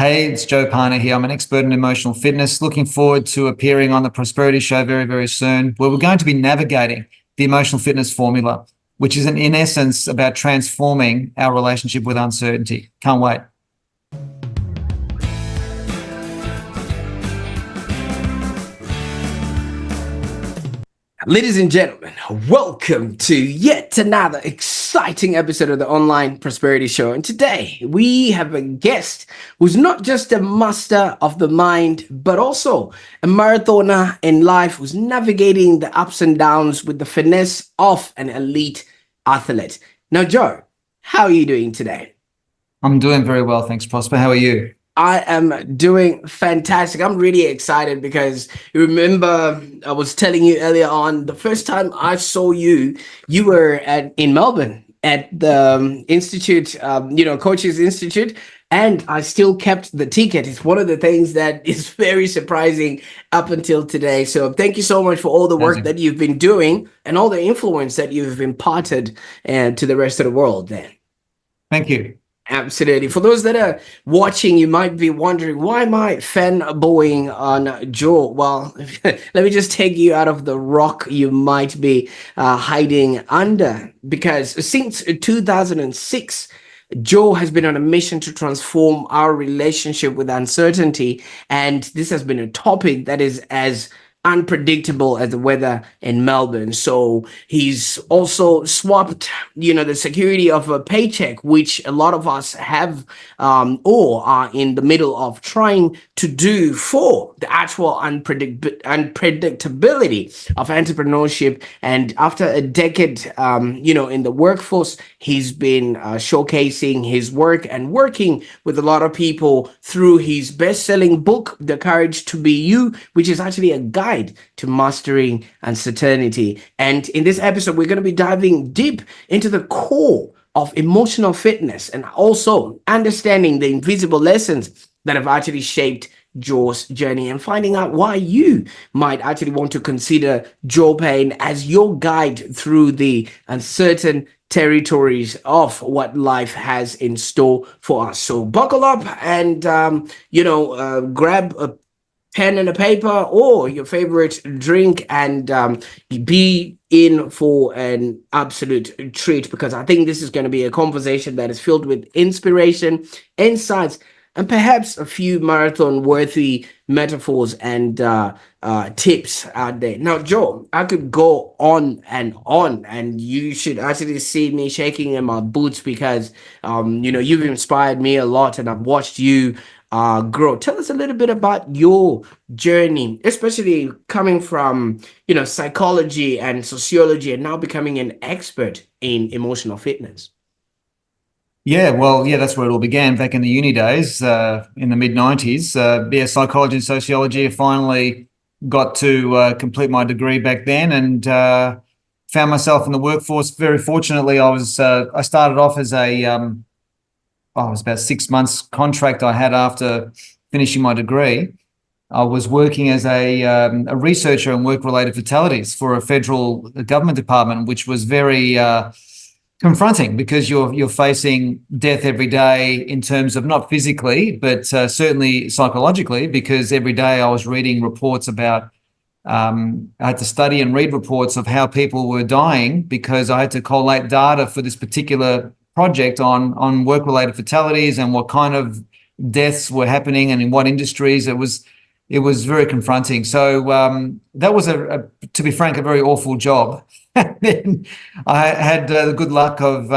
Hey, it's Joe Pane here. I'm an expert in emotional fitness. Looking forward to appearing on the Prosperity Show very, very soon, where we're going to be navigating the emotional fitness formula, which is in essence about transforming our relationship with uncertainty. Can't wait. Ladies and gentlemen, welcome to yet another exciting episode of the Online Prosperity Show. And today we have a guest who's not just a master of the mind, but also a marathoner in life who's navigating the ups and downs with the finesse of an elite athlete. Now, Joe, how are you doing today? I'm doing very well, thanks, Prosper. How are you? I am doing fantastic. I'm really excited because you remember I was telling you earlier on the first time I saw you, you were in Melbourne at the Institute, Coaches Institute, and I still kept the ticket. It's one of the things that is very surprising up until today. So thank you so much for all the work that you've been doing and all the influence that you've imparted to the rest of the world then. Thank you. Absolutely. For those that are watching, you might be wondering, why am I fanboying on Joe? Well, let me just take you out of the rock you might be hiding under. Because since 2006, Joe has been on a mission to transform our relationship with uncertainty. And this has been a topic that is as unpredictable as the weather in Melbourne. So he's also swapped, the security of a paycheck, which a lot of us have or are in the middle of trying to do, for the actual unpredictability of entrepreneurship. And after a decade, in the workforce, he's been showcasing his work and working with a lot of people through his best-selling book, The Courage to Be You, which is actually a guide to mastering uncertainty. And in this episode, we're going to be diving deep into the core of emotional fitness and also understanding the invisible lessons that have actually shaped Joe's journey and finding out why you might actually want to consider Joe Pane as your guide through the uncertain territories of what life has in store for us. So buckle up and, grab a pen and a paper or your favorite drink and be in for an absolute treat, because I think this is going to be a conversation that is filled with inspiration, insights, and perhaps a few marathon-worthy metaphors and tips out there. Now, Joe, I could go on, and you should actually see me shaking in my boots because, you've inspired me a lot, and I've watched you grow. Tell us a little bit about your journey, especially coming from, psychology and sociology and now becoming an expert in emotional fitness. Yeah, well, that's where it all began back in the uni days, in the mid-90s. Psychology and sociology. I finally got to complete my degree back then and found myself in the workforce. Very fortunately, I started off as it was about 6 months contract I had after finishing my degree. I was working as a researcher in work-related fatalities for a federal government department, which was very confronting because you're facing death every day in terms of not physically, but certainly psychologically, because every day I was reading reports about, I had to study and read reports of how people were dying because I had to collate data for this particular project on work-related fatalities and what kind of deaths were happening and in what industries. It was very confronting. So that was, to be frank, a very awful job. Then I had the good luck of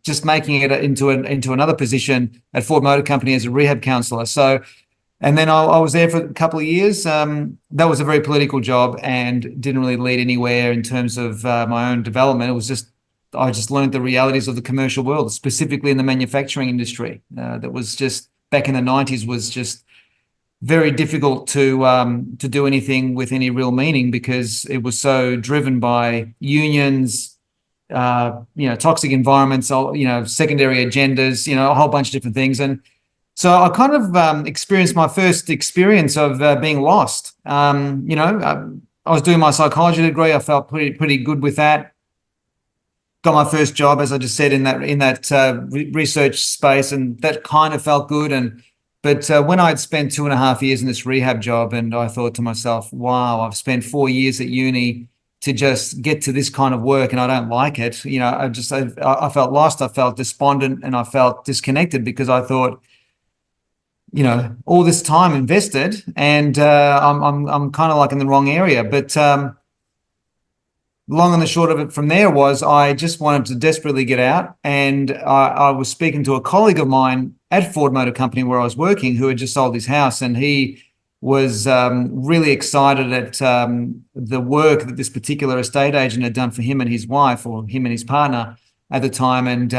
just making it into another position at Ford Motor Company as a rehab counsellor. So, and then I was there for a couple of years. That was a very political job and didn't really lead anywhere in terms of my own development. It was I just learned the realities of the commercial world, specifically in the manufacturing industry. That was just back in the 90s was just very difficult to do anything with any real meaning because it was so driven by unions, toxic environments, secondary agendas, a whole bunch of different things. And so I kind of experienced my first experience of being lost. I was doing my psychology degree. I felt pretty good with that. got my first job, as I just said, in that research space, and that kind of felt good. But when I'd spent 2.5 years in this rehab job, and I thought to myself, wow, I've spent 4 years at uni to just get to this kind of work, and I don't like it. I felt lost, I felt despondent, and I felt disconnected, because I thought, all this time invested, and I'm kind of like in the wrong area. But long and the short of it from there was, I just wanted to desperately get out. And I was speaking to a colleague of mine at Ford Motor Company where I was working, who had just sold his house, and he was really excited at the work that this particular estate agent had done for him and his wife, or him and his partner at the time. And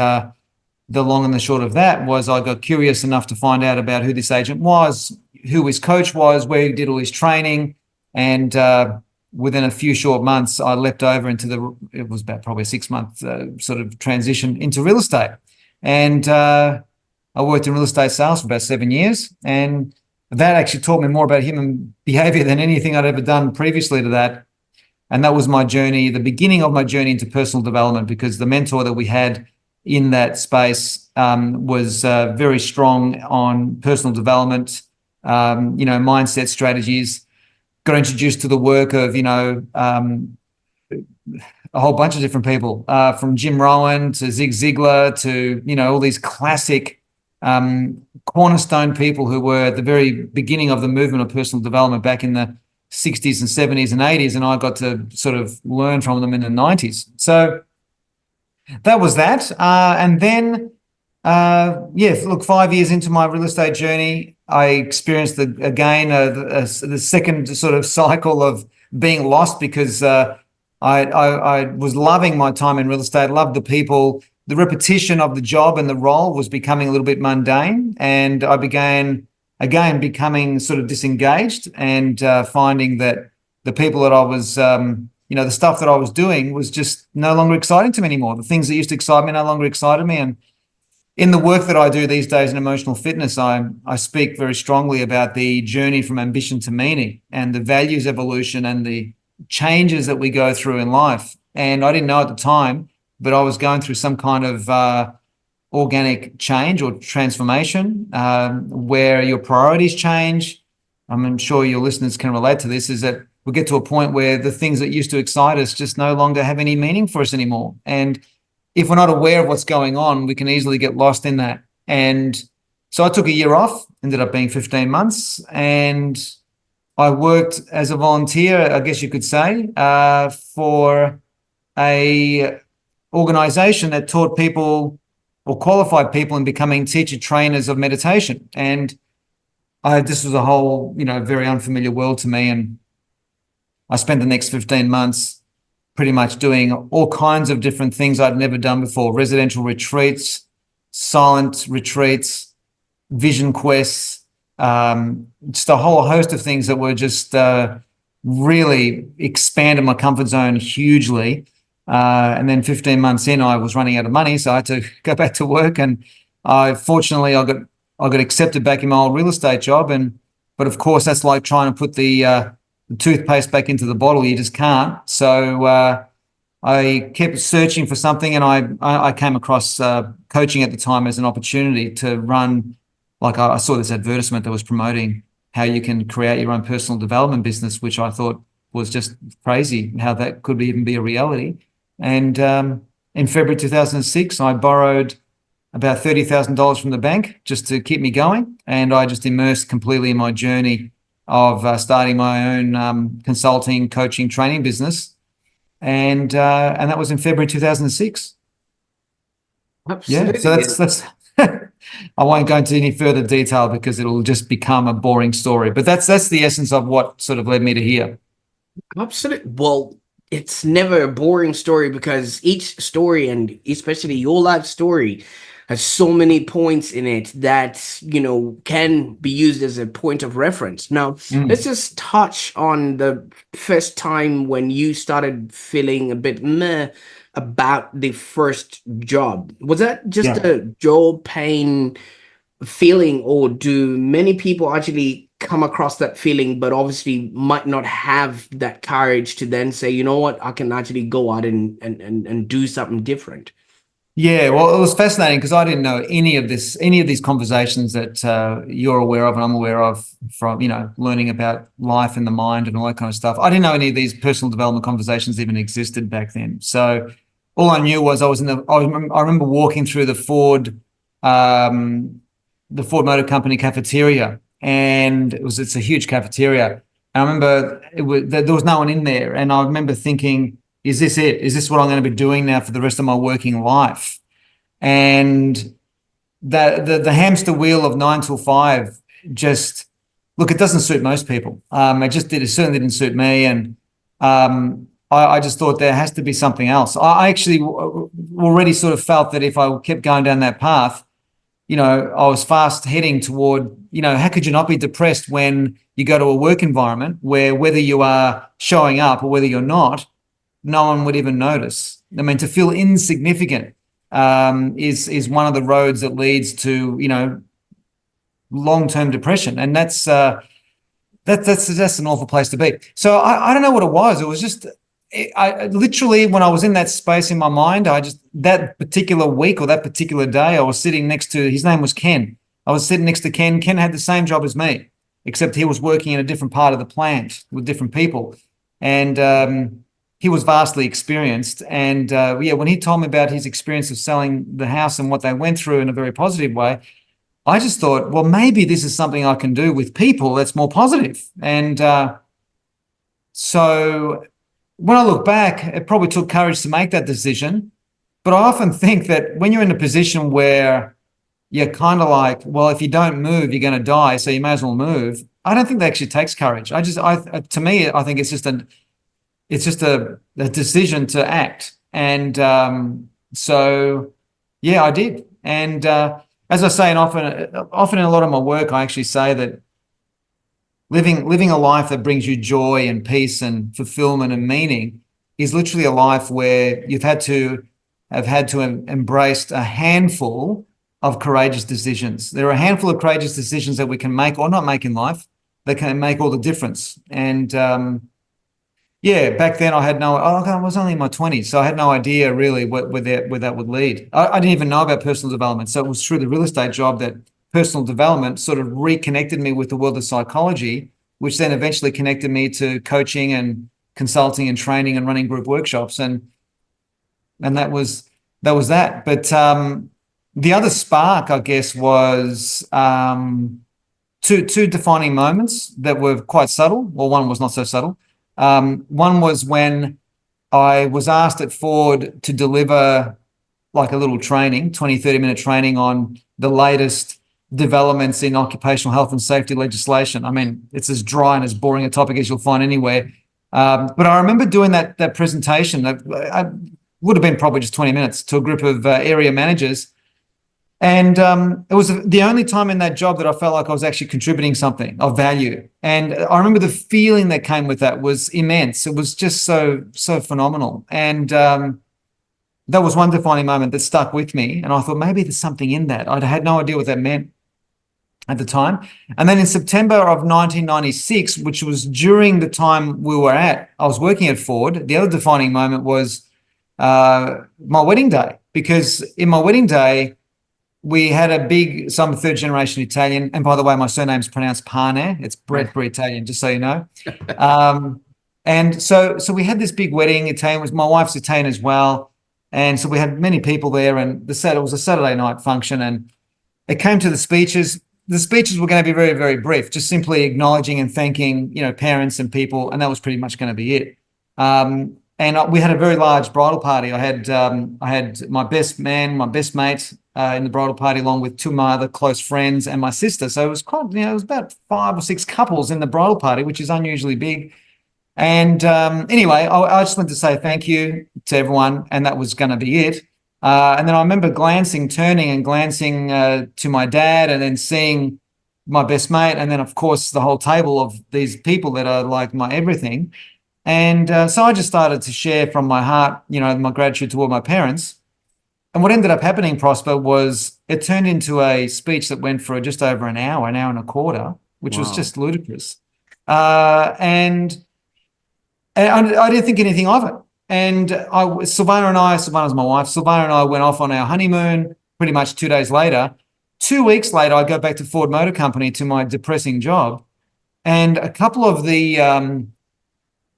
the long and the short of that was, I got curious enough to find out about who this agent was, who his coach was, where he did all his training. And within a few short months, I leapt over into it was about probably a 6-month sort of transition into real estate. And I worked in real estate sales for about 7 years. And that actually taught me more about human behavior than anything I'd ever done previously to that. And that was my journey, the beginning of my journey into personal development, because the mentor that we had in that space was very strong on personal development, mindset strategies. Got introduced to the work of, a whole bunch of different people, from Jim Rohn to Zig Ziglar to, all these classic cornerstone people who were at the very beginning of the movement of personal development back in the 60s and 70s and 80s. And I got to sort of learn from them in the 90s. So that was that. And then, look, 5 years into my real estate journey, I experienced the second sort of cycle of being lost, because I was loving my time in real estate, loved the people. The repetition of the job and the role was becoming a little bit mundane, and I began again becoming sort of disengaged, and finding that the people that I was, the stuff that I was doing was just no longer exciting to me anymore. The things that used to excite me no longer excited me. And in the work that I do these days in emotional fitness, I speak very strongly about the journey from ambition to meaning, and the values evolution, and the changes that we go through in life. And I didn't know at the time, but I was going through some kind of organic change or transformation, where your priorities change. I'm sure your listeners can relate to this, is that we get to a point where the things that used to excite us just no longer have any meaning for us anymore. And if we're not aware of what's going on, we can easily get lost in that. And so I took a year off, ended up being 15 months, and I worked as a volunteer, I guess you could say, for a organization that taught people or qualified people in becoming teacher trainers of meditation. And this was a whole, very unfamiliar world to me. And I spent the next 15 months pretty much doing all kinds of different things I'd never done before: residential retreats, silent retreats, vision quests, just a whole host of things that were just really expanded my comfort zone hugely. And then 15 months in, I was running out of money, so I had to go back to work. And fortunately, I got accepted back in my old real estate job. But of course, that's like trying to put the toothpaste back into the bottle. You just can't. So I kept searching for something, and I came across coaching at the time as an opportunity to run. Like, I saw this advertisement that was promoting how you can create your own personal development business, which I thought was just crazy, how that could even be a reality. And in February 2006, I borrowed about $30,000 from the bank just to keep me going. And I just immersed completely in my journey of starting my own consulting, coaching, training business. And that was in February 2006. Absolutely. Yeah, so that's I won't go into any further detail because it'll just become a boring story. But that's the essence of what sort of led me to here. Absolutely. Well, it's never a boring story, because each story, and especially your life story, has so many points in it that, can be used as a point of reference. Now, let's just touch on the first time when you started feeling a bit meh about the first job. Was that just a Joe Pane feeling, or do many people actually come across that feeling, but obviously might not have that courage to then say, you know what, I can actually go out and do something different. Yeah, well, it was fascinating because I didn't know any of these conversations that you're aware of and I'm aware of from, learning about life and the mind and all that kind of stuff. I didn't know any of these personal development conversations even existed back then. So all I knew was I remember walking through the Ford Motor Company cafeteria, and it's a huge cafeteria. And I remember there was no one in there, and I remember thinking, is this it? Is this what I'm going to be doing now for the rest of my working life? And the hamster wheel of 9 till 5 just, look, it doesn't suit most people. It certainly didn't suit me. And I just thought there has to be something else. I actually already sort of felt that if I kept going down that path, I was fast heading toward, how could you not be depressed when you go to a work environment where whether you are showing up or whether you're not, no one would even notice. I mean, to feel insignificant is one of the roads that leads to, long-term depression. And that's an awful place to be. So I don't know what it was. It was just, I literally, when I was in that space in my mind, that particular week or that particular day, I was sitting next to, his name was Ken. I was sitting next to Ken. Ken had the same job as me, except he was working in a different part of the plant with different people. And he was vastly experienced. And when he told me about his experience of selling the house and what they went through in a very positive way, I just thought, well, maybe this is something I can do with people that's more positive. And so when I look back, it probably took courage to make that decision. But I often think that when you're in a position where you're kind of like, well, if you don't move, you're going to die, so you may as well move. I don't think that actually takes courage. To me, I think it's just a decision to act. And I did. And as I say, and often in a lot of my work, I actually say that living a life that brings you joy and peace and fulfillment and meaning is literally a life where you've had to embrace a handful of courageous decisions. There are a handful of courageous decisions that we can make or not make in life that can make all the difference. And back then I was only in my 20s, so I had no idea really where that would lead. I didn't even know about personal development. So it was through the real estate job that personal development sort of reconnected me with the world of psychology, which then eventually connected me to coaching and consulting and training and running group workshops. And that was that. But the other spark, I guess, was two defining moments that were quite subtle. Well, one was not so subtle. One was when I was asked at Ford to deliver like a little training, 20, 30-minute training on the latest developments in occupational health and safety legislation. I mean, it's as dry and as boring a topic as you'll find anywhere. But I remember doing that presentation. That I would have been probably just 20 minutes to a group of area managers. And it was the only time in that job that I felt like I was actually contributing something of value. And I remember the feeling that came with that was immense. It was just so phenomenal. And that was one defining moment that stuck with me. And I thought maybe there's something in that. I had no idea what that meant at the time. And then in September of 1996, which was during the time I was working at Ford, the other defining moment was my wedding day. Because in my wedding day, we had so I'm third generation Italian. And by the way, my surname's pronounced Pane. It's bred for Italian, just so you know. And so we had this big wedding. My wife's Italian as well. And so we had many people there, and it was a Saturday night function, and it came to the speeches. The speeches were going to be very, very brief, just simply acknowledging and thanking, parents and people, and that was pretty much going to be it. And we had a very large bridal party. I had my best man, my best mate in the bridal party, along with two of my other close friends and my sister. So it was it was about 5 or 6 couples in the bridal party, which is unusually big. And anyway, I just wanted to say thank you to everyone, and that was going to be it. And then I remember turning and glancing to my dad, and then seeing my best mate, and then, of course, the whole table of these people that are like my everything. And so I just started to share from my heart, my gratitude toward my parents. And what ended up happening, Prosper, was it turned into a speech that went for just over an hour and a quarter. which was Wow. just ludicrous. And I didn't think anything of it. And Silvana's my wife, Silvana and I went off on our honeymoon pretty much 2 days later. 2 weeks later, I go back to Ford Motor Company to my depressing job. And a couple of the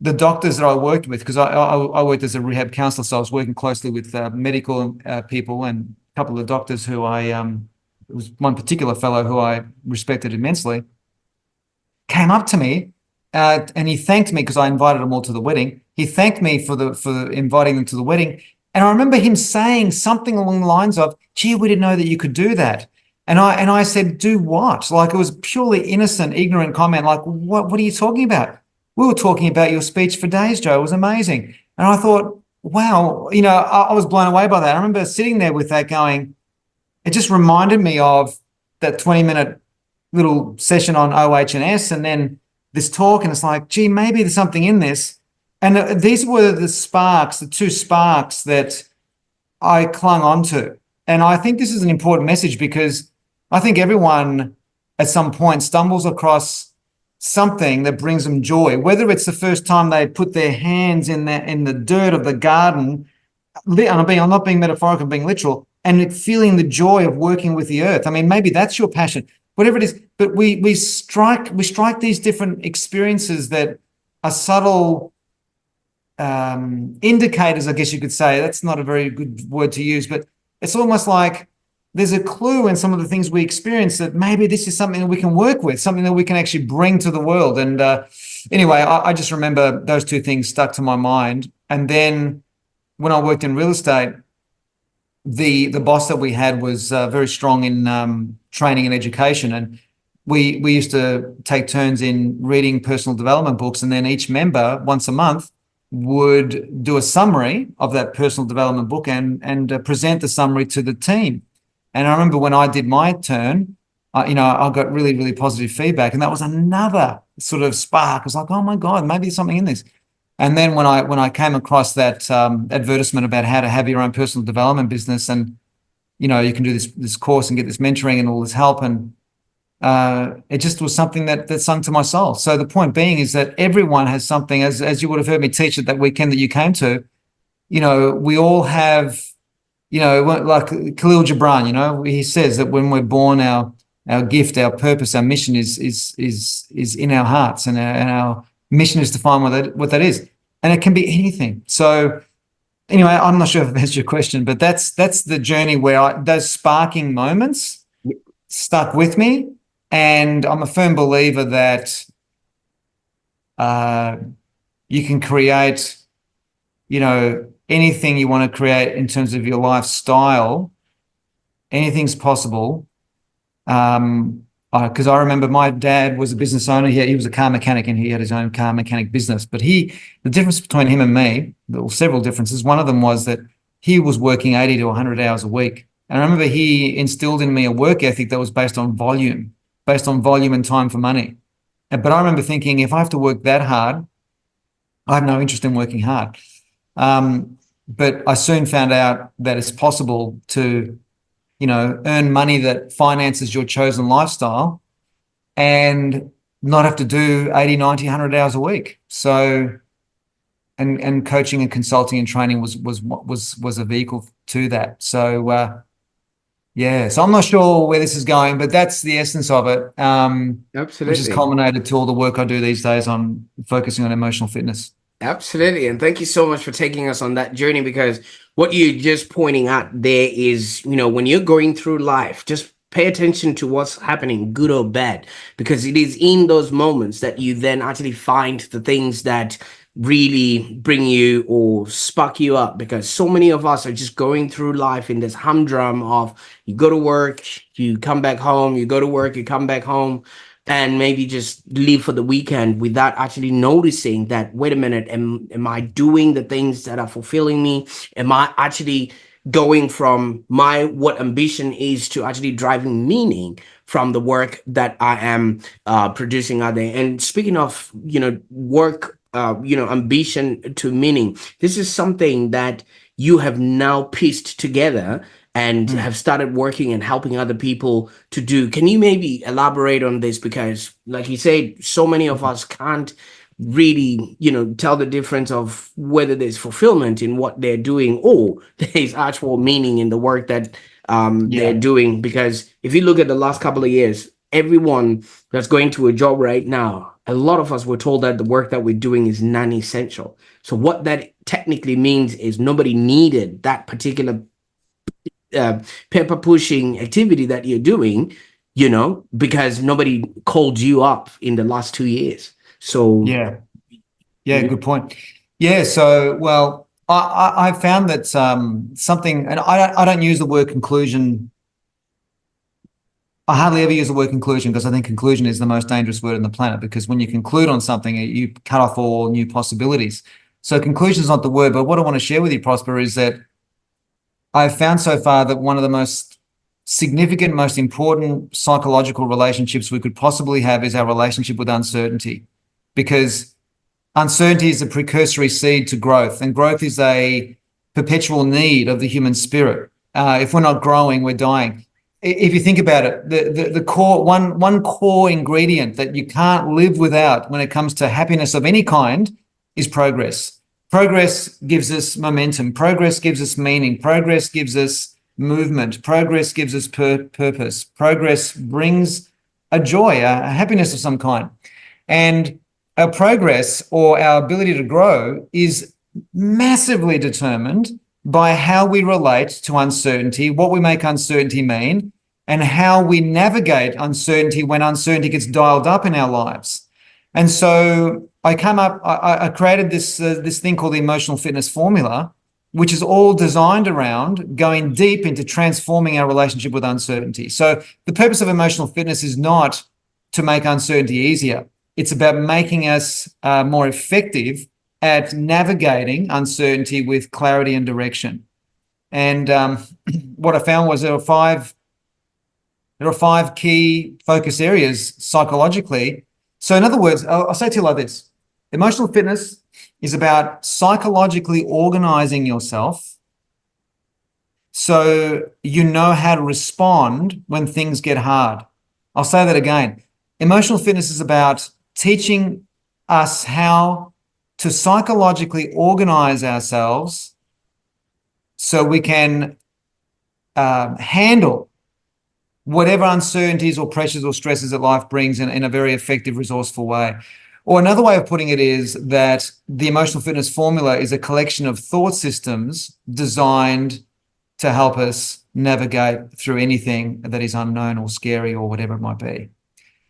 doctors that I worked with, because I worked as a rehab counselor, so I was working closely with medical people, and a couple of doctors who it was one particular fellow who I respected immensely, came up to me and he thanked me because I invited them all to the wedding. He thanked me for inviting them to the wedding. And I remember him saying something along the lines of, gee, we didn't know that you could do that. And I said, do what? Like, it was purely innocent, ignorant comment. Like, what are you talking about? We were talking about your speech for days, Joe. It was amazing. And I thought, wow, I was blown away by that. I remember sitting there with that going, it just reminded me of that 20-minute little session on OH&S and then this talk. And it's like, gee, maybe there's something in this. And these were the two sparks that I clung onto. And I think this is an important message because I think everyone at some point stumbles across something that brings them joy, whether it's the first time they put their hands in the dirt of the garden, and I'm not being metaphorical, I'm being literal, and feeling the joy of working with the earth. I mean, maybe that's your passion, whatever it is. But we strike these different experiences that are subtle indicators, I guess you could say. That's not a very good word to use, but it's almost like there's a clue in some of the things we experience that maybe this is something that we can work with, something that we can actually bring to the world. And anyway, I just remember those two things stuck to my mind. And then when I worked in real estate, the boss that we had was very strong in training and education, and we used to take turns in reading personal development books, and then each member once a month would do a summary of that personal development book and present the summary to the team. And I remember when I did my turn, I got really, really positive feedback, and that was another sort of spark. I was like, oh my God, maybe there's something in this. And then when I came across that advertisement about how to have your own personal development business, and you can do this course and get this mentoring and all this help, and it just was something that sung to my soul. So the point being is that everyone has something, as you would have heard me teach at that weekend that you came to. We all have, like Khalil Gibran. He says that when we're born, our gift, our purpose, our mission is in our hearts, and our mission is to find what that is, and it can be anything. So anyway, I'm not sure if I've answered your question, but that's the journey where those sparking moments stuck with me, and I'm a firm believer that you can create, anything you want to create in terms of your lifestyle. Anything's possible. Because I remember my dad was a business owner. He was a car mechanic, and he had his own car mechanic business. But the difference between him and me, there were several differences. One of them was that he was working 80 to 100 hours a week. And I remember he instilled in me a work ethic that was based on volume and time for money. But I remember thinking, if I have to work that hard, I have no interest in working hard. But I soon found out that it's possible to earn money that finances your chosen lifestyle and not have to do 80, 90, 100 hours a week. So, and coaching and consulting and training was a vehicle to that. So, yeah, so I'm not sure where this is going, but that's the essence of it, which has Absolutely. culminated to all the work I do these days on focusing on emotional fitness. Absolutely. And thank you so much for taking us on that journey, because what you're just pointing out there is, when you're going through life, just pay attention to what's happening, good or bad, because it is in those moments that you then actually find the things that really bring you or spark you up. Because so many of us are just going through life in this humdrum of, you go to work, you come back home, you go to work, you come back home, and maybe just leave for the weekend without actually noticing that, wait a minute, am I doing the things that are fulfilling me? Am I actually going from what ambition is to actually driving meaning from the work that I am producing out there? And speaking of, work, ambition to meaning, this is something that you have now pieced together and Mm. have started working and helping other people to do. Can you maybe elaborate on this? Because, like you said, so many of us can't really, tell the difference of whether there's fulfillment in what they're doing or there's actual meaning in the work that they're Yeah. doing. Because if you look at the last couple of years, everyone that's going to a job right now, a lot of us were told that the work that we're doing is non-essential. So what that technically means is nobody needed that particular paper pushing activity that you're doing, because nobody called you up in the last 2 years. So, Yeah. Yeah, good point. Yeah, so well, I found that something, and I don't use the word conclusion. I hardly ever use the word conclusion because I think conclusion is the most dangerous word on the planet, because when you conclude on something, you cut off all new possibilities. So conclusion is not the word, but what I want to share with you, Prosper, is that I've found so far that one of the most significant, most important psychological relationships we could possibly have is our relationship with uncertainty, because uncertainty is a precursory seed to growth, and growth is a perpetual need of the human spirit. If we're not growing, we're dying. If you think about it, the core one core ingredient that you can't live without when it comes to happiness of any kind is progress. Progress gives us momentum. Progress gives us meaning. Progress gives us movement. Progress gives us purpose. Progress brings a joy, a happiness of some kind. And our progress or our ability to grow is massively determined by how we relate to uncertainty, what we make uncertainty mean, and how we navigate uncertainty when uncertainty gets dialed up in our lives. And so I created this thing called the emotional fitness formula, which is all designed around going deep into transforming our relationship with uncertainty. So the purpose of emotional fitness is not to make uncertainty easier. It's about making us more effective at navigating uncertainty with clarity and direction. And what I found was there are five key focus areas psychologically. So in other words, I'll say to you like this: emotional fitness is about psychologically organizing yourself so you know how to respond when things get hard. I'll say that again. Emotional fitness is about teaching us how to psychologically organize ourselves so we can handle whatever uncertainties or pressures or stresses that life brings in a very effective, resourceful way. Or another way of putting it is that the emotional fitness formula is a collection of thought systems designed to help us navigate through anything that is unknown or scary or whatever it might be.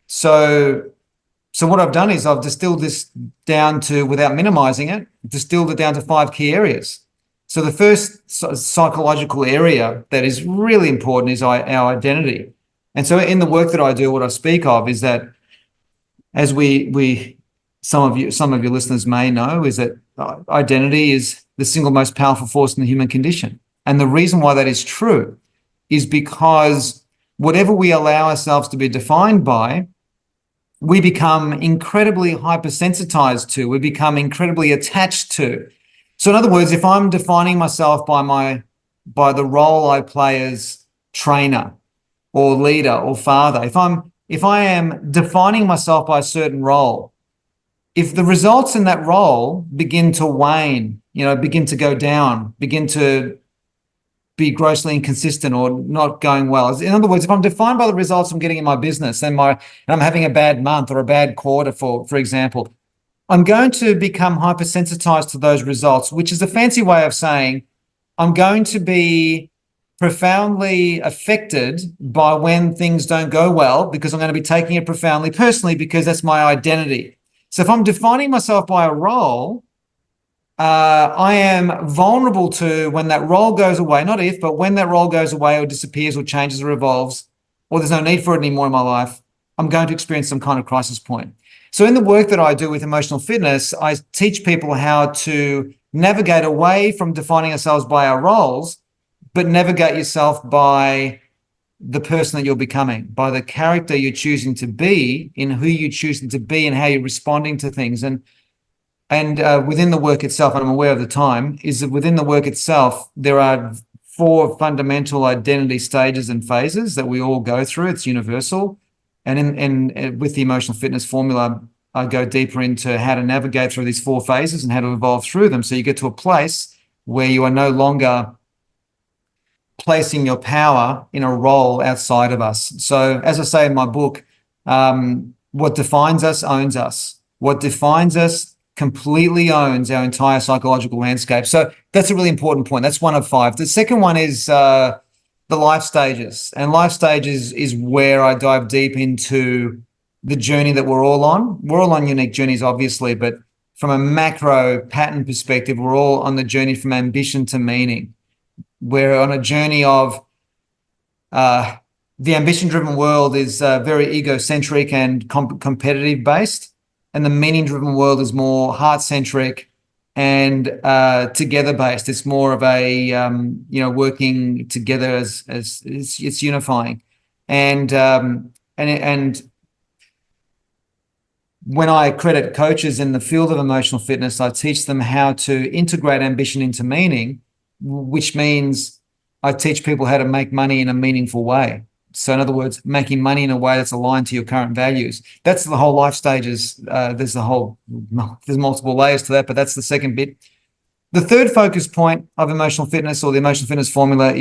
So what I've done is I've distilled this down to, without minimizing it, distilled it down to 5 key areas. So the first psychological area that is really important is our identity. And so in the work that I do, what I speak of is that, as some of your listeners may know, is that identity is the single most powerful force in the human condition. And the reason why that is true is because whatever we allow ourselves to be defined by, we become incredibly hypersensitized to, we become incredibly attached to. So in other words, if I'm defining myself by the role I play as trainer or leader or father, if I am defining myself by a certain role, if the results in that role begin to wane, begin to go down, begin to be grossly inconsistent or not going well. In other words, if I'm defined by the results I'm getting in my business and I'm having a bad month or a bad quarter, for example, I'm going to become hypersensitized to those results, which is a fancy way of saying I'm going to be profoundly affected by when things don't go well, because I'm going to be taking it profoundly personally, because that's my identity. So if I'm defining myself by a role, I am vulnerable to, when that role goes away, not if, but when that role goes away or disappears or changes or evolves, or there's no need for it anymore in my life, I'm going to experience some kind of crisis point. So in the work that I do with emotional fitness, I teach people how to navigate away from defining ourselves by our roles, but navigate yourself by the person that you're becoming, by the character you're choosing to be, in who you're choosing to be and how you're responding to things. And within the work itself, and I'm aware of the time, is that within the work itself, there are four fundamental identity stages and phases that we all go through. It's universal. And with the emotional fitness formula, I go deeper into how to navigate through these four phases and how to evolve through them. So you get to a place where you are no longer placing your power in a role outside of us. So as I say in my book, what defines us owns us. What defines us completely owns our entire psychological landscape. So that's a really important point. That's one of five. The second one is the life stages. And life stages is where I dive deep into the journey that we're all on. We're all on unique journeys, obviously, but from a macro pattern perspective, we're all on the journey from ambition to meaning. We're on a journey of the ambition-driven world is very egocentric and competitive based, and the meaning-driven world is more heart-centric and together based. It's more of a working together as it's unifying, and when I credit coaches in the field of emotional fitness, I teach them how to integrate ambition into meaning, which means I teach people how to make money in a meaningful way. So in other words, making money in a way that's aligned to your current values. That's the whole life stages. There's multiple layers to that, but that's the second bit. The third focus point of emotional fitness, or the emotional fitness formula,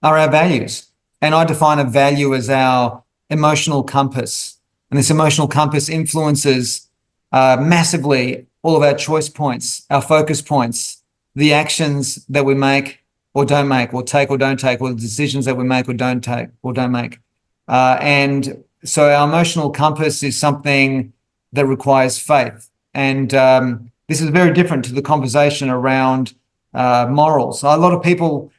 are our values. And I define a value as our emotional compass. And this emotional compass influences massively all of our choice points, our focus points, the actions that we make or don't make, or take or don't take, or the decisions that we make or don't take or don't make. And so our emotional compass is something that requires faith. And this is very different to the conversation around morals. A lot of people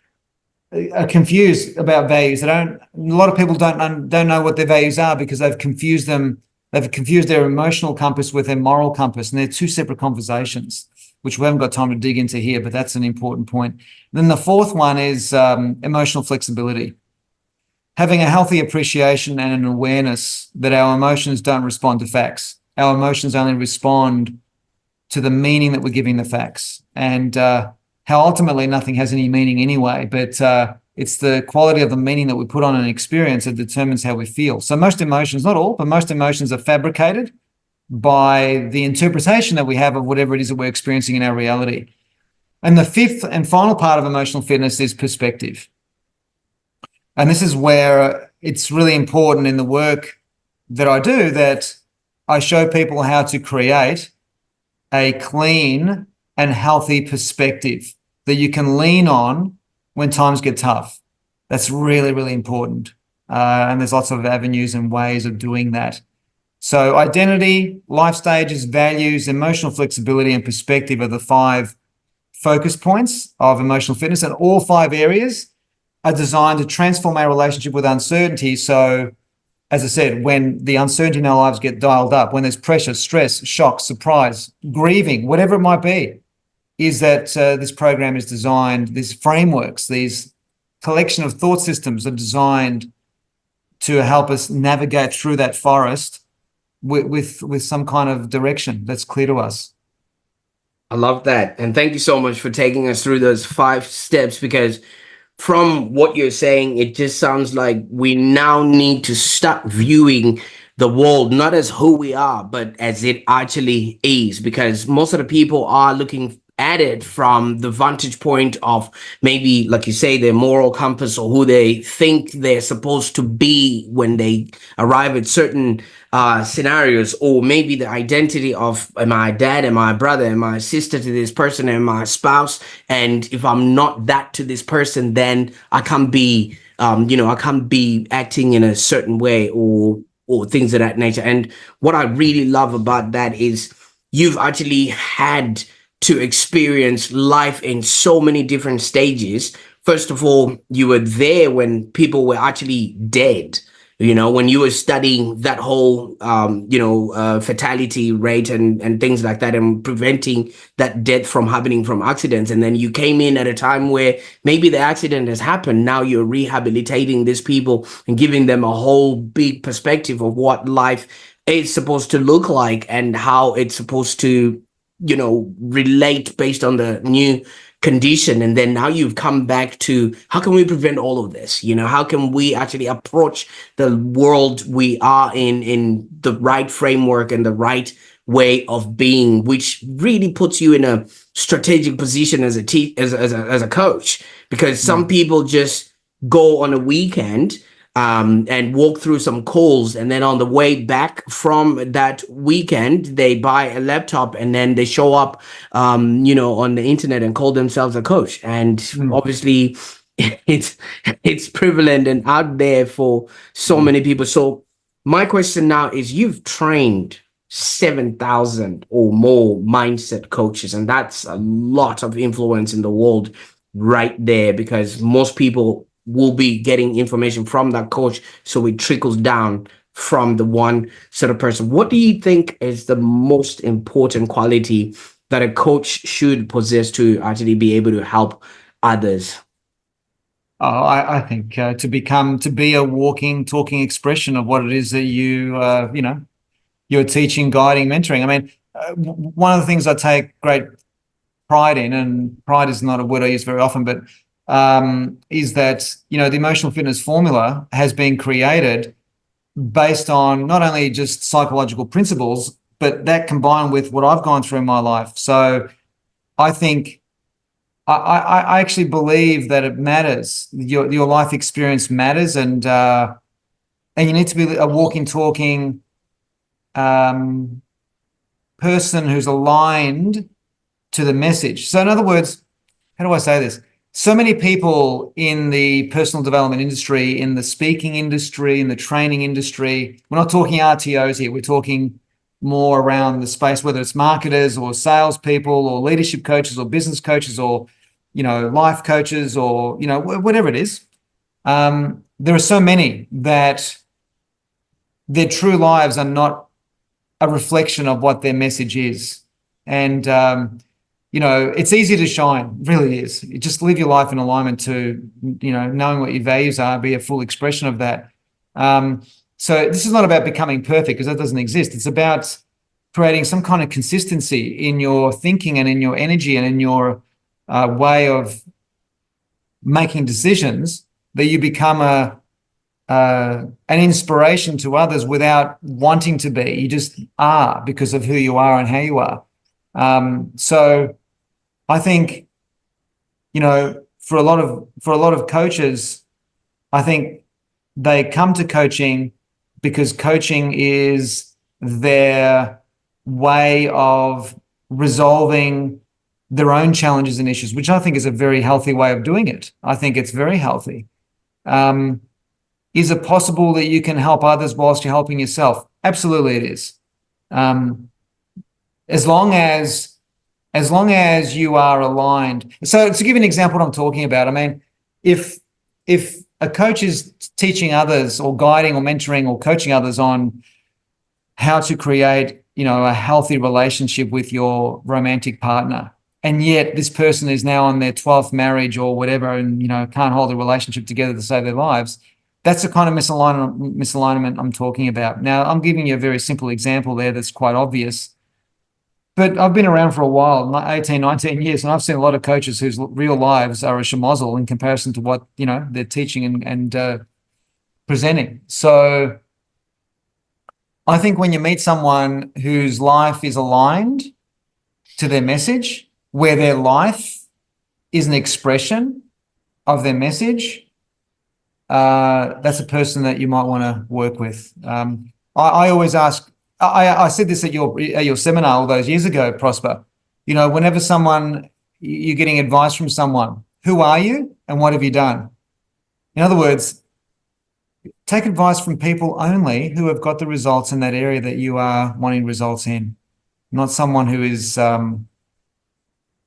are confused about values. A lot of people don't know what their values are because they've confused them. They've confused their emotional compass with their moral compass, and they're two separate conversations, which we haven't got time to dig into here, but that's an important point. Then the fourth one is emotional flexibility. Having a healthy appreciation and an awareness that our emotions don't respond to facts. Our emotions only respond to the meaning that we're giving the facts, and how ultimately nothing has any meaning anyway, but it's the quality of the meaning that we put on an experience that determines how we feel. So most emotions, not all, but most emotions are fabricated by the interpretation that we have of whatever it is that we're experiencing in our reality. And the fifth and final part of emotional fitness is perspective. And this is where it's really important in the work that I do that I show people how to create a clean and healthy perspective that you can lean on when times get tough. That's really, really important. And there's lots of avenues and ways of doing that. So identity, life stages, values, emotional flexibility, and perspective are the five focus points of emotional fitness. And all five areas are designed to transform our relationship with uncertainty. So, as I said, when the uncertainty in our lives get dialed up, when there's pressure, stress, shock, surprise, grieving, whatever it might be, is that this program is designed, these frameworks, these collection of thought systems are designed to help us navigate through that forest with some kind of direction that's clear to us. I love that. And thank you so much for taking us through those 5 steps, because from what you're saying, it just sounds like we now need to start viewing the world not as who we are, but as it actually is, because most of the people are looking at it from the vantage point of maybe, like you say, their moral compass or who they think they're supposed to be when they arrive at certain scenarios, or maybe the identity of, am I a dad, am I a brother, am I a sister to this person, am I a spouse, and if I'm not that to this person, then I can't be I can't be acting in a certain way, or things of that nature. And what I really love about that is you've actually had to experience life in so many different stages. First of all, you were there when people were actually dead. When you were studying that whole, fatality rate and things like that, and preventing that death from happening from accidents. And then you came in at a time where maybe the accident has happened. Now you're rehabilitating these people and giving them a whole big perspective of what life is supposed to look like and how it's supposed to relate based on the new condition, and then now you've come back to how can we prevent all of this? How can we actually approach the world we are in the right framework and the right way of being, which really puts you in a strategic position as as a coach, because some people just go on a weekend and walk through some calls, and then on the way back from that weekend they buy a laptop and then they show up on the internet and call themselves a coach. And obviously it's prevalent and out there for so many people. So my question now is, you've trained 7,000 or more mindset coaches, and that's a lot of influence in the world right there, because most people will be getting information from that coach, so it trickles down from the one sort of person. What do you think is the most important quality that a coach should possess to actually be able to help others? Oh, I think to be a walking, talking expression of what it is that you're teaching, guiding, mentoring. I mean, one of the things I take great pride in, and pride is not a word I use very often, but is that, the emotional fitness formula has been created based on not only just psychological principles, but that combined with what I've gone through in my life. So I think I actually believe that it matters. Your life experience matters, and you need to be a walking, talking person who's aligned to the message. So in other words, how do I say this? So many people in the personal development industry, in the speaking industry, in the training industry, we're not talking RTOs here, we're talking more around the space, whether it's marketers or salespeople or leadership coaches or business coaches or, life coaches or, whatever it is. There are so many that their true lives are not a reflection of what their message is. And, it's easy to shine, really is. You just live your life in alignment to, knowing what your values are, be a full expression of that. So this is not about becoming perfect, because that doesn't exist. It's about creating some kind of consistency in your thinking and in your energy and in your way of making decisions, that you become an inspiration to others without wanting to be. You just are, because of who you are and how you are. So I think, for a lot of coaches, I think they come to coaching because coaching is their way of resolving their own challenges and issues, which I think is a very healthy way of doing it. I think it's very healthy. Is it possible that you can help others whilst you're helping yourself? Absolutely, it is. As long as you are aligned. So to give you an example what I'm talking about, I mean, if a coach is teaching others or guiding or mentoring or coaching others on how to create, a healthy relationship with your romantic partner, and yet this person is now on their 12th marriage or whatever, and, can't hold a relationship together to save their lives, that's the kind of misalignment I'm talking about. Now, I'm giving you a very simple example there that's quite obvious. But I've been around for a while, 18, 19 years, and I've seen a lot of coaches whose real lives are a schmozzle in comparison to what, they're teaching and presenting. So I think when you meet someone whose life is aligned to their message, where their life is an expression of their message, that's a person that you might want to work with. I always ask, I said this at your seminar all those years ago, Prosper. Whenever you're getting advice from someone, who are you and what have you done? In other words, take advice from people only who have got the results in that area that you are wanting results in, not someone who is, as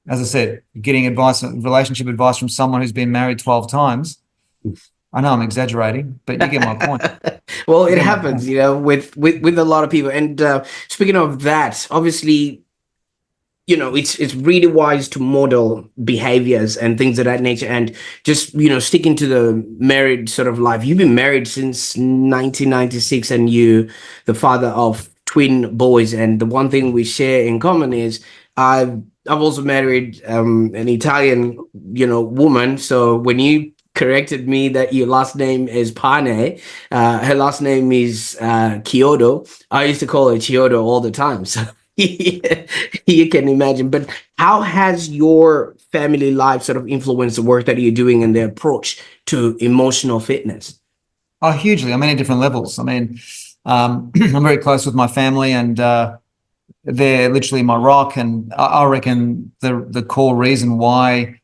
I said, getting relationship advice from someone who's been married 12 times. I know I'm exaggerating, but you get my point. Well, it happens, with a lot of people. And speaking of that, obviously, it's really wise to model behaviors and things of that nature, and just sticking to the married sort of life. You've been married since 1996, and you the father of twin boys, and the one thing we share in common is I've I've also married an Italian, woman. So when you corrected me that your last name is Pane, her last name is Kyoto. I used to call her Kyoto all the time. So you can imagine. But how has your family life sort of influenced the work that you're doing and the approach to emotional fitness? Oh, hugely. I mean, at different levels. I mean, I'm very close with my family, and they're literally my rock. And I reckon the core reason why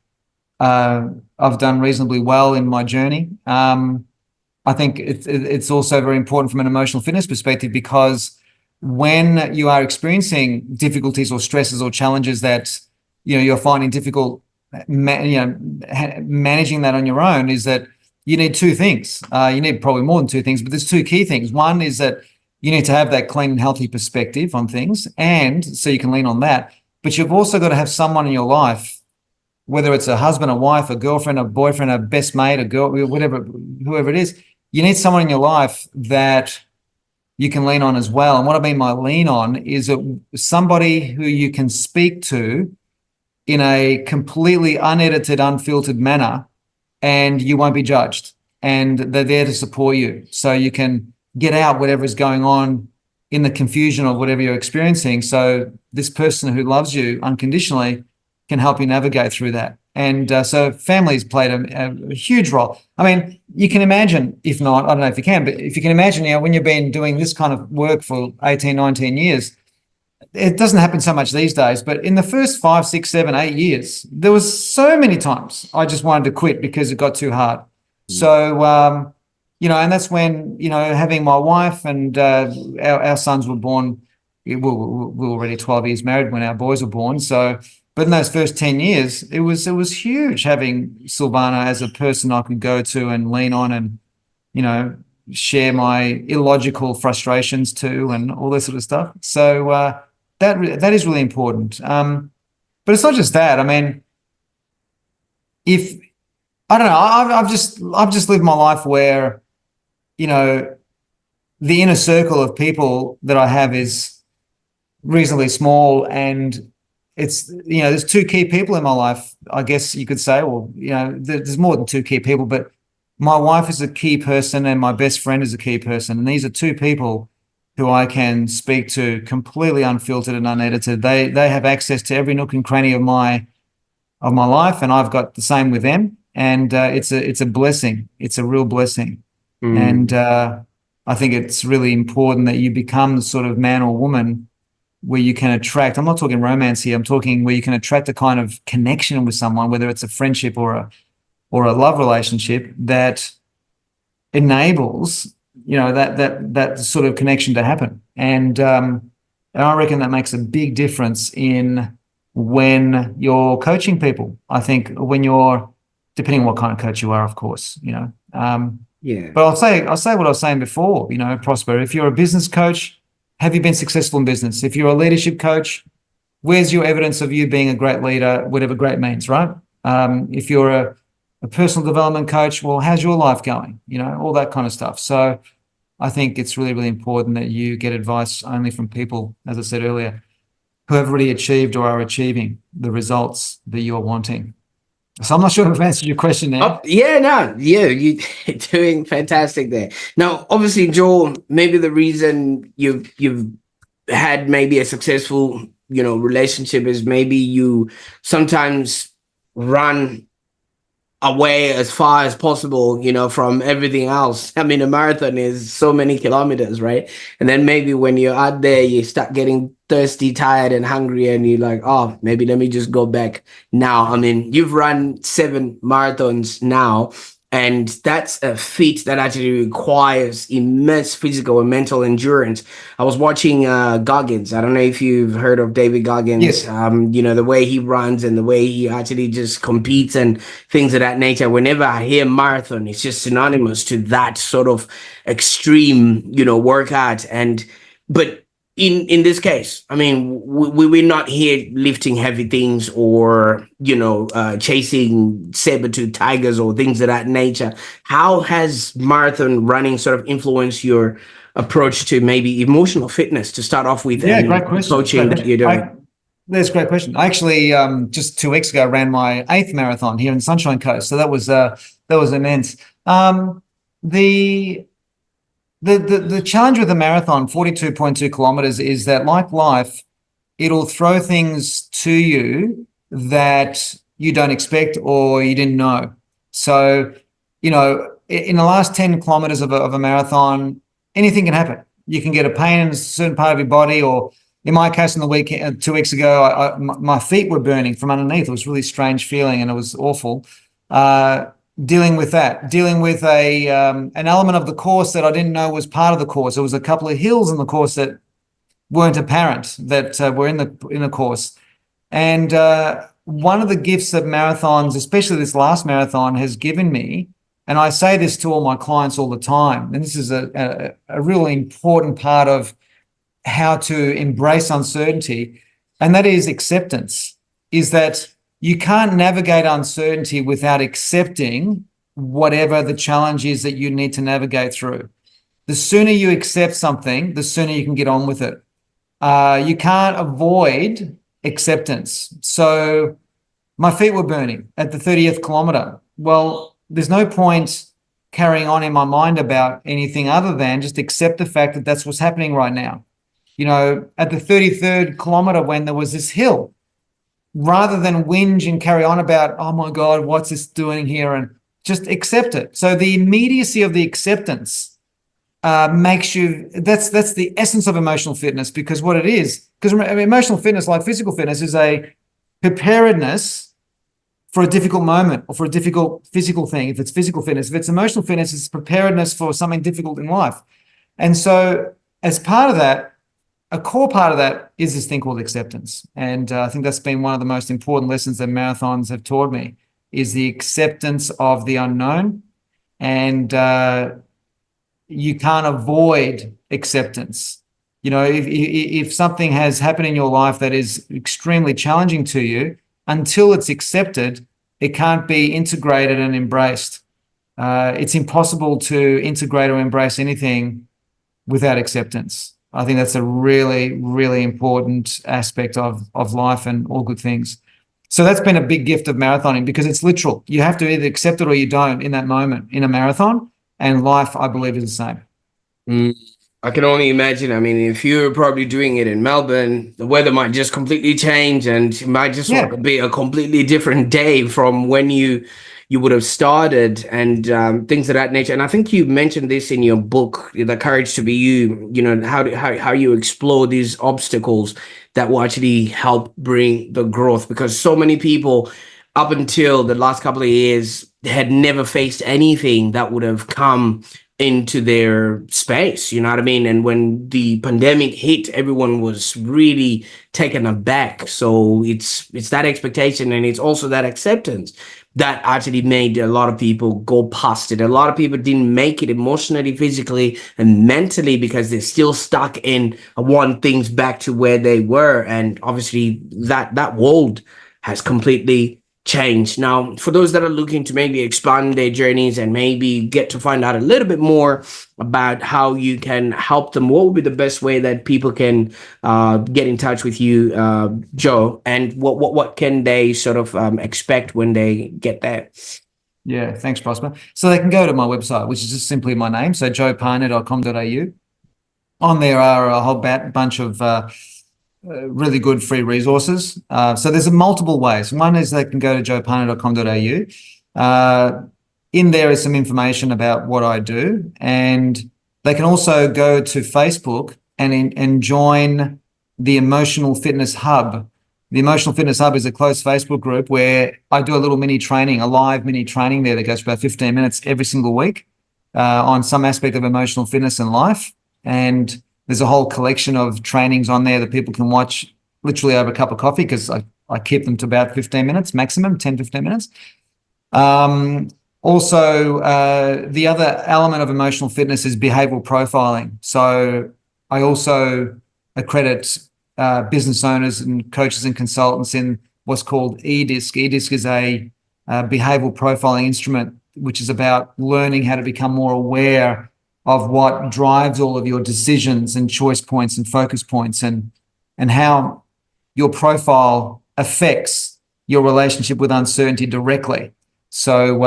I've done reasonably well in my journey. I think it's also very important from an emotional fitness perspective, because when you are experiencing difficulties or stresses or challenges that you're finding difficult, managing that on your own, is that you need two things. You need probably more than two things, but there's two key things. One is that you need to have that clean and healthy perspective on things, and so you can lean on that. But you've also got to have someone in your life, whether it's a husband, a wife, a girlfriend, a boyfriend, a best mate, a girl, whatever, whoever it is, you need someone in your life that you can lean on as well. And what I mean by lean on is somebody who you can speak to in a completely unedited, unfiltered manner, and you won't be judged. And they're there to support you, so you can get out whatever is going on in the confusion of whatever you're experiencing. So this person who loves you unconditionally can help you navigate through that. And so families played a huge role. I mean, you can imagine, if not, I don't know if you can, but if you can imagine, when you've been doing this kind of work for 18, 19 years, it doesn't happen so much these days, but in the first 5, 6, 7, 8 years, there was so many times I just wanted to quit because it got too hard. So, and that's when, having my wife and our sons were born. We were already 12 years married when our boys were born. So, but in those first 10 years, it was huge having Silvana as a person I could go to and lean on, and, share my illogical frustrations to, and all this sort of stuff. So that is really important. But it's not just that. I mean, if I don't know, I've just lived my life where, the inner circle of people that I have is reasonably small, and it's, there's two key people in my life, I guess you could say. Well, there's more than two key people, but my wife is a key person and my best friend is a key person, and these are two people who I can speak to completely unfiltered and unedited. They have access to every nook and cranny of my life, and I've got the same with them. And it's a blessing. It's a real blessing. And I think it's really important that you become the sort of man or woman where you can attract. I'm not talking romance here. I'm talking where you can attract a kind of connection with someone, whether it's a friendship or a love relationship, that enables that sort of connection to happen. And I reckon that makes a big difference in when you're coaching people. I think when you're, depending on what kind of coach you are, of course, Yeah. But I'll say what I was saying before, Prosper. If you're a business coach, have you been successful in business? If you're a leadership coach, where's your evidence of you being a great leader, whatever great means, right? If you're a personal development coach, well, how's your life going? All that kind of stuff. So I think it's really, really important that you get advice only from people, as I said earlier, who have already achieved or are achieving the results that you're wanting. So I'm not sure if I've answered your question there. Oh, yeah, no, yeah, you're doing fantastic there. Now, obviously, Joel, maybe the reason you've had maybe a successful, relationship is maybe you sometimes run away as far as possible, from everything else. I mean, a marathon is so many kilometers, right? And then maybe when you're out there, you start getting thirsty, tired, and hungry, and you're like, oh, maybe let me just go back now. I mean, you've run 7 marathons now, and that's a feat that actually requires immense physical and mental endurance. I was watching Goggins. I don't know if you've heard of David Goggins. Yes. The way he runs and the way he actually just competes and things of that nature. Whenever I hear marathon, it's just synonymous to that sort of extreme, workout. But in this case, I mean, we're not here lifting heavy things or chasing saber-tooth tigers or things of that nature. How has marathon running sort of influenced your approach to maybe emotional fitness to start off with, Yeah, and great question. coaching that you're doing? That's a great question. I actually just 2 weeks ago ran my 8th marathon here in the Sunshine Coast, so that was immense. The the challenge with a marathon, 42.2 kilometers, is that, like life, it'll throw things to you that you don't expect or you didn't know. So, in the last 10 kilometers of a marathon, anything can happen. You can get a pain in a certain part of your body, or in my case, on the weekend, 2 weeks ago, my feet were burning from underneath. It was a really strange feeling, and it was awful. Dealing with that, dealing with an element of the course that I didn't know was part of the course. There was a couple of hills in the course that weren't apparent that were in the course. And one of the gifts that marathons, especially this last marathon, has given me, and I say this to all my clients all the time, and this is a really important part of how to embrace uncertainty, and that is acceptance, is that you can't navigate uncertainty without accepting whatever the challenge is that you need to navigate through. The sooner you accept something, the sooner you can get on with it. You can't avoid acceptance. So my feet were burning at the 30th kilometer. Well, there's no point carrying on in my mind about anything other than just accept the fact that that's what's happening right now. At the 33rd kilometer, when there was this hill, rather than whinge and carry on about, oh my God, what's this doing here? And just accept it. So the immediacy of the acceptance makes you, that's the essence of emotional fitness, because what it is, because emotional fitness, like physical fitness, is a preparedness for a difficult moment or for a difficult physical thing. If it's physical fitness, if it's emotional fitness, it's preparedness for something difficult in life. And so as part of that, a core part of that is this thing called acceptance. And I think that's been one of the most important lessons that marathons have taught me, is the acceptance of the unknown. And you can't avoid acceptance. If something has happened in your life that is extremely challenging to you, until it's accepted, it can't be integrated and embraced. It's impossible to integrate or embrace anything without acceptance. I think that's a really, really important aspect of life and all good things. So that's been a big gift of marathoning, because it's literal. You have to either accept it or you don't in that moment in a marathon. And life, I believe, is the same. I can only imagine. I mean, if you're probably doing it in Melbourne, the weather might just completely change, and it might just Yeah. be a completely different day from when you would have started, and things of that nature. And I think you mentioned this in your book, The Courage to Be You. How you explore these obstacles that will actually help bring the growth, because so many people up until the last couple of years had never faced anything that would have come into their space, you know what I mean? And when the pandemic hit, everyone was really taken aback. So it's that expectation, and it's also that acceptance that actually made a lot of people go past it. A lot of people didn't make it emotionally, physically, and mentally, because they're still stuck in one things back to where they were. And obviously that world has completely change. Now, for those that are looking to maybe expand their journeys and maybe get to find out a little bit more about how you can help them, what would be the best way that people can get in touch with you, Joe? And what can they sort of expect when they get there? Yeah, thanks, Prosper. So they can go to my website, which is just simply my name, so joepane.com.au. On there are a whole bunch of really good free resources. So there's multiple ways. One is they can go to joepane.com.au. In there is some information about what I do, and they can also go to Facebook and join the Emotional Fitness Hub. The Emotional Fitness Hub is a closed Facebook group where I do a little mini training, a live mini training there that goes for about 15 minutes every single week on some aspect of emotional fitness and life. And there's a whole collection of trainings on there that people can watch literally over a cup of coffee, because I keep them to about 15 minutes maximum, 10, 15 minutes. Also, the other element of emotional fitness is behavioral profiling. So I also accredit business owners and coaches and consultants in what's called E-DISC. E-DISC is a behavioral profiling instrument, which is about learning how to become more aware of what drives all of your decisions and choice points and focus points, and how your profile affects your relationship with uncertainty directly. So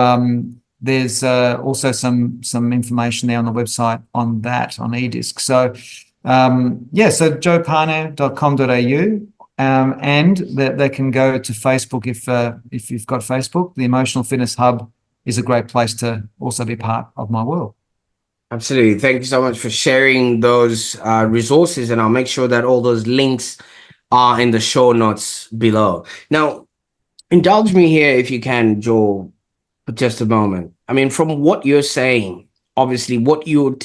there's also some information there on the website on that, on eDisc. So so joepane.com.au. And they can go to Facebook if you've got Facebook. The Emotional Fitness Hub is a great place to also be part of my world. Absolutely. Thank you so much for sharing those resources, and I'll make sure that all those links are in the show notes below. Now, indulge me here if you can, Joel, for just a moment. I mean, from what you're saying, obviously, what you're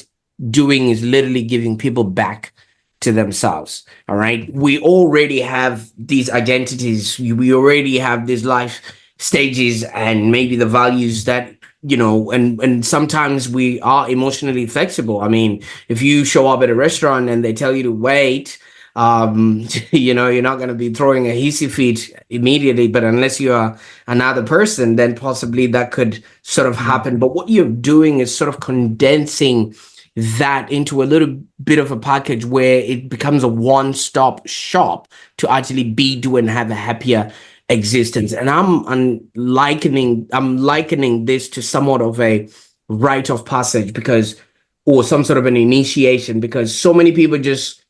doing is literally giving people back to themselves. All right. We already have these identities, we already have these life stages, and maybe the values that, and sometimes we are emotionally flexible. I mean, if you show up at a restaurant and they tell you to wait, you're not going to be throwing a hissy fit immediately, but unless you are another person, then possibly that could sort of happen. But what you're doing is sort of condensing that into a little bit of a package where it becomes a one-stop shop to actually be, do, and have a happier existence. And I'm likening this to somewhat of a rite of passage, or some sort of an initiation, because so many people just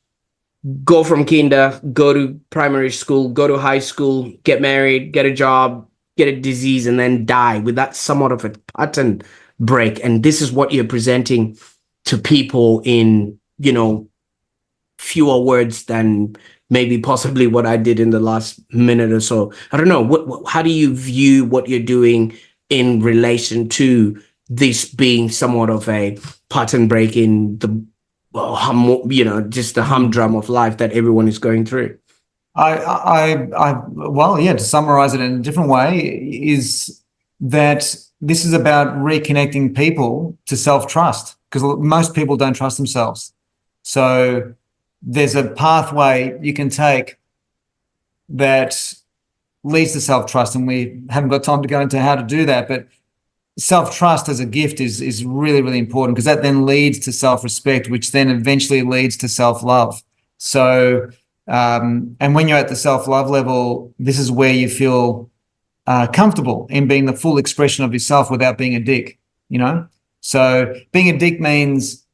go from kinder, go to primary school, go to high school, get married, get a job, get a disease, and then die with that somewhat of a pattern break. And this is what you're presenting to people in, fewer words than maybe possibly what I did in the last minute or so. I don't know. How do you view what you're doing in relation to this being somewhat of a pattern break in the just the humdrum of life that everyone is going through? To summarize it in a different way, is that this is about reconnecting people to self-trust, because most people don't trust themselves. So there's a pathway you can take that leads to self-trust, and we haven't got time to go into how to do that, but self-trust as a gift is really, really important, because that then leads to self-respect, which then eventually leads to self-love. So, and when you're at the self-love level, this is where you feel comfortable in being the full expression of yourself without being a dick, So being a dick means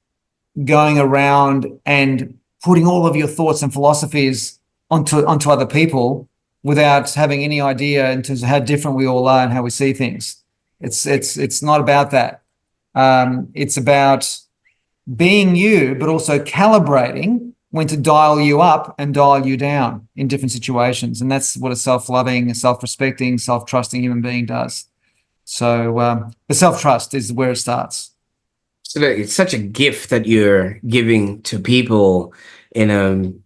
going around and putting all of your thoughts and philosophies onto other people without having any idea in terms of how different we all are and how we see things. It's not about that. It's about being you, but also calibrating when to dial you up and dial you down in different situations. And that's what a self-loving, self-respecting, self-trusting human being does. So the self-trust is where it starts. So it's such a gift that you're giving to people in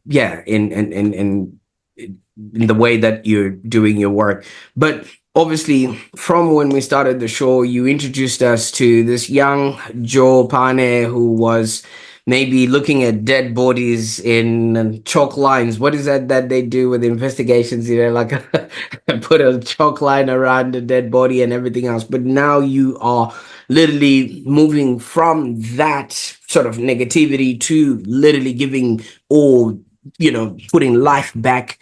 the way that you're doing your work. But obviously, from when we started the show, you introduced us to this young Joe Pane, who was maybe looking at dead bodies in chalk lines. What is that they do with investigations? Like put a chalk line around the dead body and everything else. But now you are literally moving from that sort of negativity to literally giving, or putting life back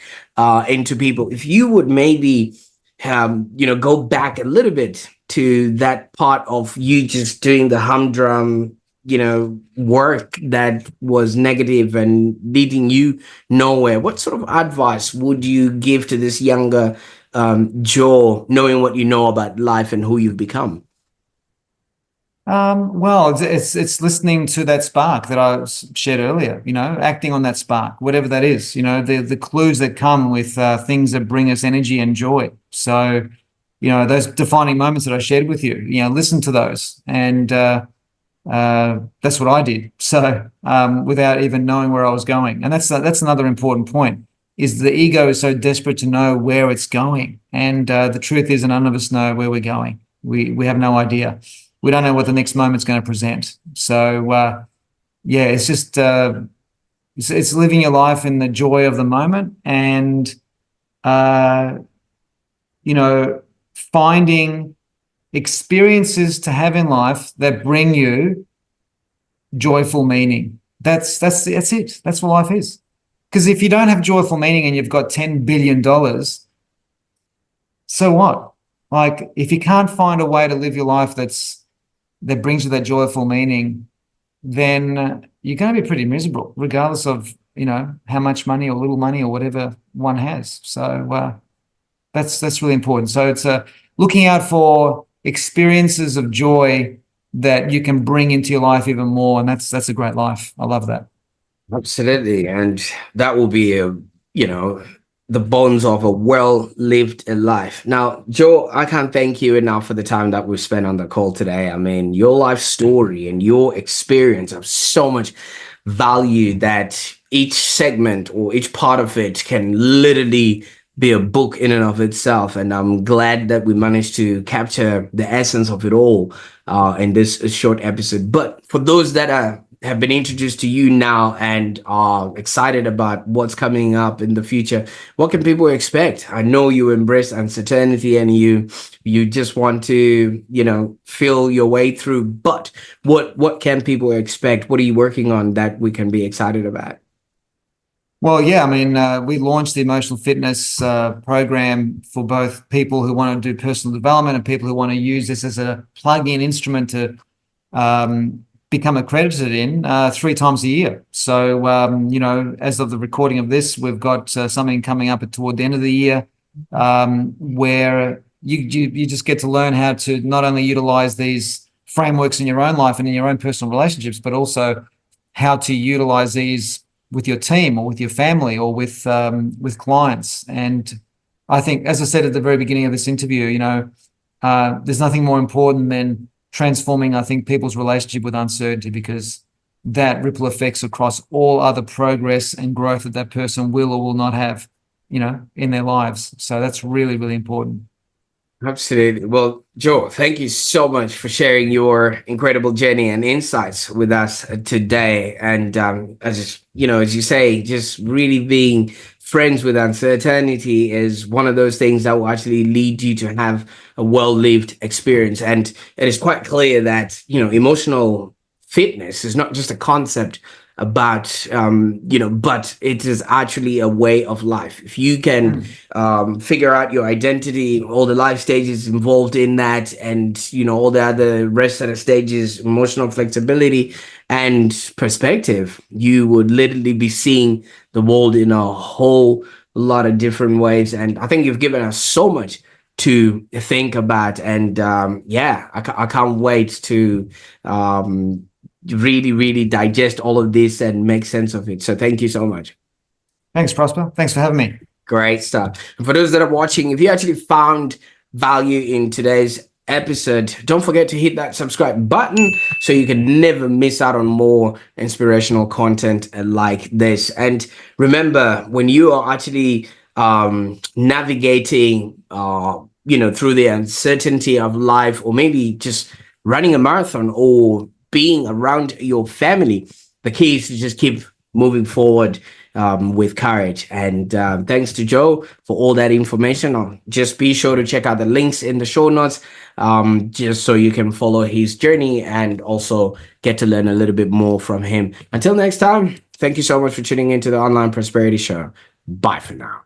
into people. If you would maybe go back a little bit to that part of you just doing the humdrum work that was negative and leading you nowhere, what sort of advice would you give to this younger Joe, knowing what you know about life and who you've become? It's listening to that spark that I shared earlier, acting on that spark, whatever that is, the clues that come with things that bring us energy and joy. So, those defining moments that I shared with you, listen to those. And that's what I did. So without even knowing where I was going. And that's another important point, is the ego is so desperate to know where it's going. And the truth is, none of us know where we're going. We have no idea. We don't know what the next moment's going to present. So, it's just it's living your life in the joy of the moment, and finding experiences to have in life that bring you joyful meaning. That's it. That's what life is. Because if you don't have joyful meaning and you've got $10 billion, so what? Like, if you can't find a way to live your life that brings you that joyful meaning, then you're going to be pretty miserable, regardless of, how much money or little money or whatever one has. So that's really important. So it's looking out for experiences of joy that you can bring into your life even more, and that's a great life. I love that. Absolutely. And that will be the bones of a well-lived life. Now, Joe, I can't thank you enough for the time that we've spent on the call today. I mean, your life story and your experience have so much value that each segment or each part of it can literally be a book in and of itself. And I'm glad that we managed to capture the essence of it all in this short episode. But for those that have been introduced to you now and are excited about what's coming up in the future, what can people expect? I know you embrace uncertainty and you just want to, feel your way through, but what can people expect? What are you working on that we can be excited about? Well, yeah, I mean, we launched the emotional fitness program for both people who want to do personal development and people who want to use this as a plug-in instrument to become accredited in 3 times a year. So, as of the recording of this, we've got something coming up toward the end of the year where you just get to learn how to not only utilize these frameworks in your own life and in your own personal relationships, but also how to utilize these with your team or with your family or with clients. And I think, as I said at the very beginning of this interview, there's nothing more important than transforming, I think, people's relationship with uncertainty, because that ripple effects across all other progress and growth that person will or will not have, in their lives. So that's really, really important. Absolutely. Well, Joe, thank you so much for sharing your incredible journey and insights with us today. And as you say, just really being friends with uncertainty is one of those things that will actually lead you to have a well-lived experience. And it is quite clear that emotional fitness is not just a concept about but it is actually a way of life. If you can figure out your identity, all the life stages involved in that, and all the other rest of the stages, emotional flexibility and perspective, you would literally be seeing the world in a whole lot of different ways. And I think you've given us so much to think about, and I can't wait to really digest all of this and make sense of it. So thank you so much. Thanks, Prosper. Thanks for having me. Great stuff. And for those that are watching, if you actually found value in today's episode, don't forget to hit that subscribe button so you can never miss out on more inspirational content like this. And remember, when you are actually navigating through the uncertainty of life, or maybe just running a marathon or being around your family, the key is to just keep moving forward with courage. And thanks to Joe for all that information. Just be sure to check out the links in the show notes, just so you can follow his journey and also get to learn a little bit more from him. Until next time, thank you so much for tuning into the Online Prosperity Show. Bye for now.